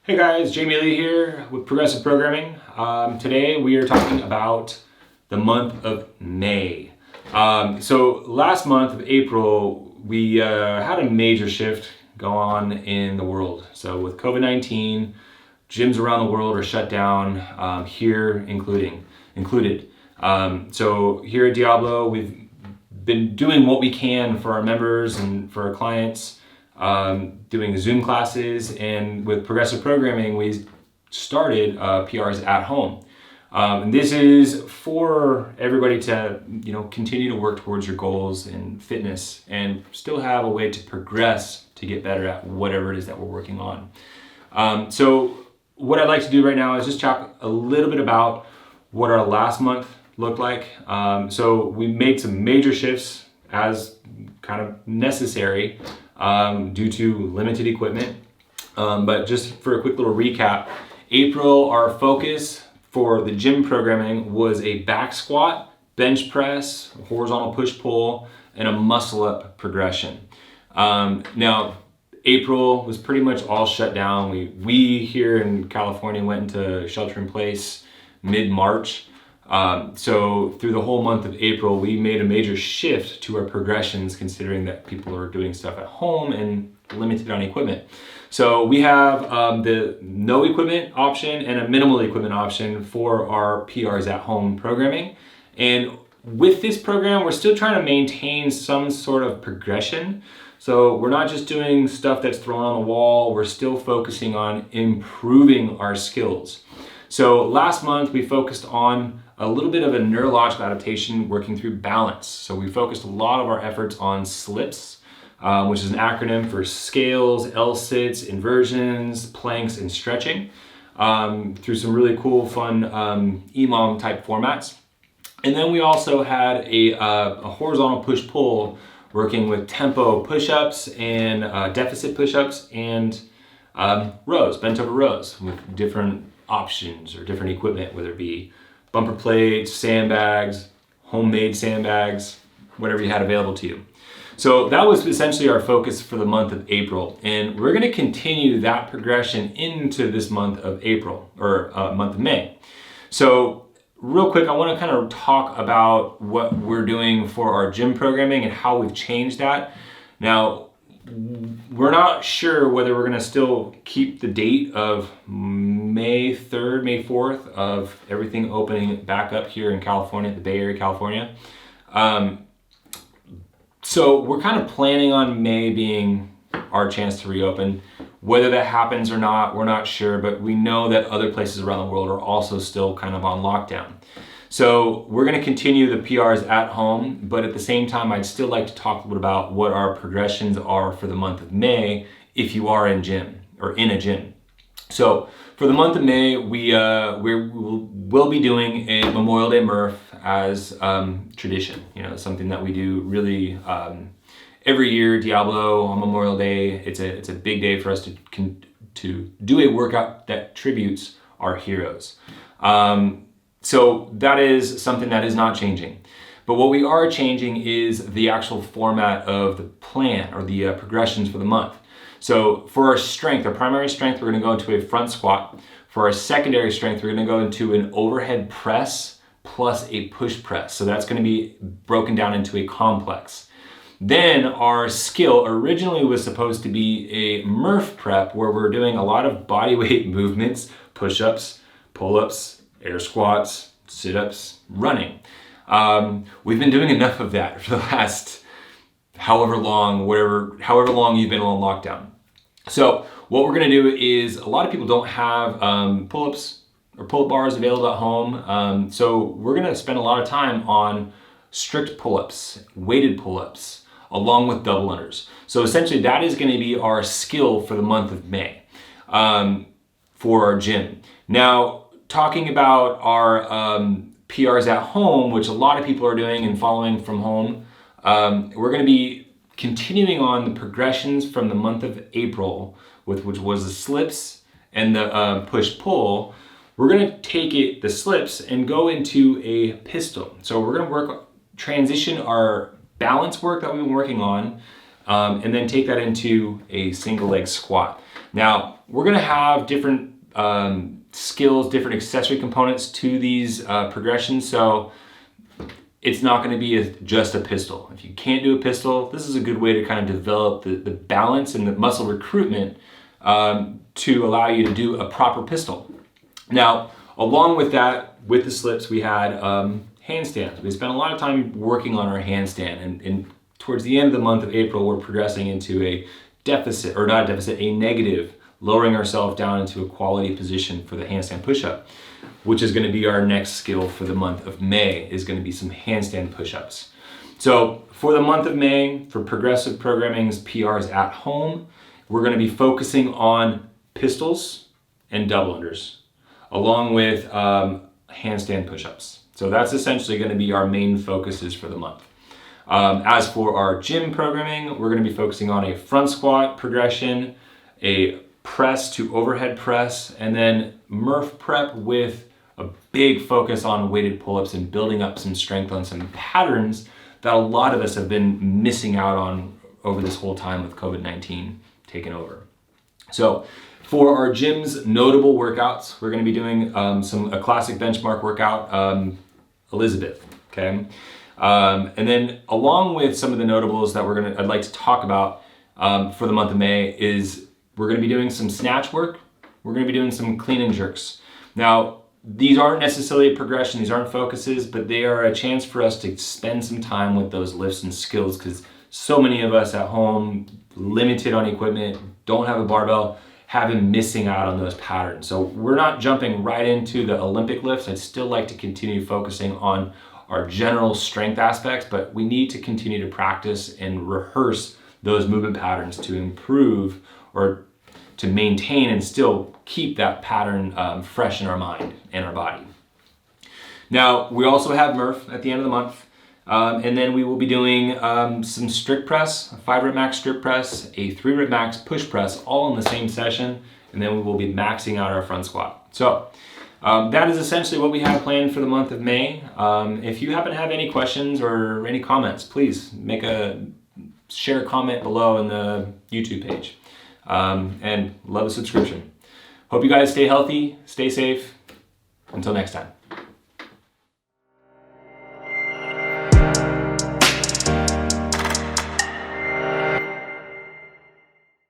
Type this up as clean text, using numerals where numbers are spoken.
Hey guys, Jamie Lee here with Progressive Programming. Today we are talking about the month of May. So last month of April, we had a major shift go on in the world. So with COVID-19, gyms around the world are shut down, here included. So here at Diablo, we've been doing what we can for our members and for our clients, doing Zoom classes, and with Progressive Programming, we started PRs at home. And this is for everybody to, continue to work towards your goals in fitness and still have a way to progress to get better at whatever it is that we're working on. So what I'd like to do right now is just talk a little bit about what our last month looked like. So we made some major shifts as kind of necessary due to limited equipment. But just for a quick little recap, April, our focus for the gym programming was a back squat, bench press, horizontal push-pull, and a muscle-up progression. Now, April was pretty much all shut down. We here in California went into shelter-in-place mid-March. So through the whole month of April, we made a major shift to our progressions, considering that people are doing stuff at home and limited on equipment. So we have the no equipment option and a minimal equipment option for our PRs at home programming. And with this program, we're still trying to maintain some sort of progression. So we're not just doing stuff that's thrown on the wall, we're still focusing on improving our skills. So last month we focused on a little bit of a neurological adaptation working through balance. So we focused a lot of our efforts on SLIPs, which is an acronym for scales, L-sits, inversions, planks, and stretching, through some really cool, fun EMOM type formats. And then we also had a horizontal push-pull working with tempo push-ups and deficit push-ups and rows, bent over rows with different options or different equipment, whether it be bumper plates, sandbags, homemade sandbags, whatever you had available to you. So that was essentially our focus for the month of April. And we're gonna continue that progression into this month of April, or month of May. So real quick, I wanna kind of talk about what we're doing for our gym programming and how we've changed that. Now, we're not sure whether we're gonna still keep the date of May 3rd, May 4th of everything opening back up here in California, the Bay Area, California. So we're kind of planning on May being our chance to reopen. Whether that happens or not, we're not sure, but we know that other places around the world are also still kind of on lockdown. So we're gonna continue the PRs at home, but at the same time, I'd still like to talk a little bit about what our progressions are for the month of May if you are in gym or in a gym. So for the month of May, we'll be doing a Memorial Day Murph as tradition. Something that we do really every year. Diablo on Memorial Day. It's a big day for us to do a workout that tributes our heroes. So that is something that is not changing. But what we are changing is the actual format of the plan or the progressions for the month. So for our strength, our primary strength, we're gonna go into a front squat. For our secondary strength, we're gonna go into an overhead press plus a push press. So that's gonna be broken down into a complex. Then our skill originally was supposed to be a Murph prep where we're doing a lot of body weight movements, push-ups, pull-ups, air squats, sit-ups, running. We've been doing enough of that for the last however long you've been on lockdown. So what we're gonna do is, a lot of people don't have pull-ups or pull-up bars available at home. So we're gonna spend a lot of time on strict pull-ups, weighted pull-ups, along with double unders. So essentially that is gonna be our skill for the month of May for our gym. Now, talking about our PRs at home, which a lot of people are doing and following from home, we're gonna be continuing on the progressions from the month of April, which was the slips and the push-pull. We're gonna take the slips and go into a pistol. So we're gonna transition our balance work that we've been working on, and then take that into a single leg squat. Now, we're gonna have different skills, different accessory components to these progressions, so it's not gonna be just a pistol. If you can't do a pistol, this is a good way to kind of develop the balance and the muscle recruitment to allow you to do a proper pistol. Now, along with that, with the slips, we had handstands. We spent a lot of time working on our handstand, and towards the end of the month of April, we're progressing into a deficit, or not a deficit, a negative, lowering ourselves down into a quality position for the handstand push-up, which is gonna be our next skill for the month of May, is gonna be some handstand push-ups. So for the month of May, for Progressive Programming's PRs at Home, we're gonna be focusing on pistols and double unders, along with handstand push-ups. So that's essentially gonna be our main focuses for the month. As for our gym programming, we're gonna be focusing on a front squat progression, a press to overhead press, and then Murph prep with a big focus on weighted pull-ups and building up some strength on some patterns that a lot of us have been missing out on over this whole time with COVID-19 taking over. So for our gym's notable workouts, we're gonna be doing a classic benchmark workout, Elizabeth, okay? And then along with some of the notables that I'd like to talk about for the month of May is we're gonna be doing some snatch work. We're gonna be doing some clean and jerks. Now, these aren't necessarily a progression, these aren't focuses, but they are a chance for us to spend some time with those lifts and skills, because so many of us at home, limited on equipment, don't have a barbell, have been missing out on those patterns. So we're not jumping right into the Olympic lifts. I'd still like to continue focusing on our general strength aspects, but we need to continue to practice and rehearse those movement patterns to improve or to maintain and still keep that pattern fresh in our mind and our body. Now, we also have Murph at the end of the month, and then we will be doing some strict press, a 5 rep max strict press, a 3 rep max push press, all in the same session, and then we will be maxing out our front squat. So that is essentially what we have planned for the month of May. If you happen to have any questions or any comments, please share a comment below in the YouTube page. And love a subscription. Hope you guys stay healthy, stay safe. Until next time.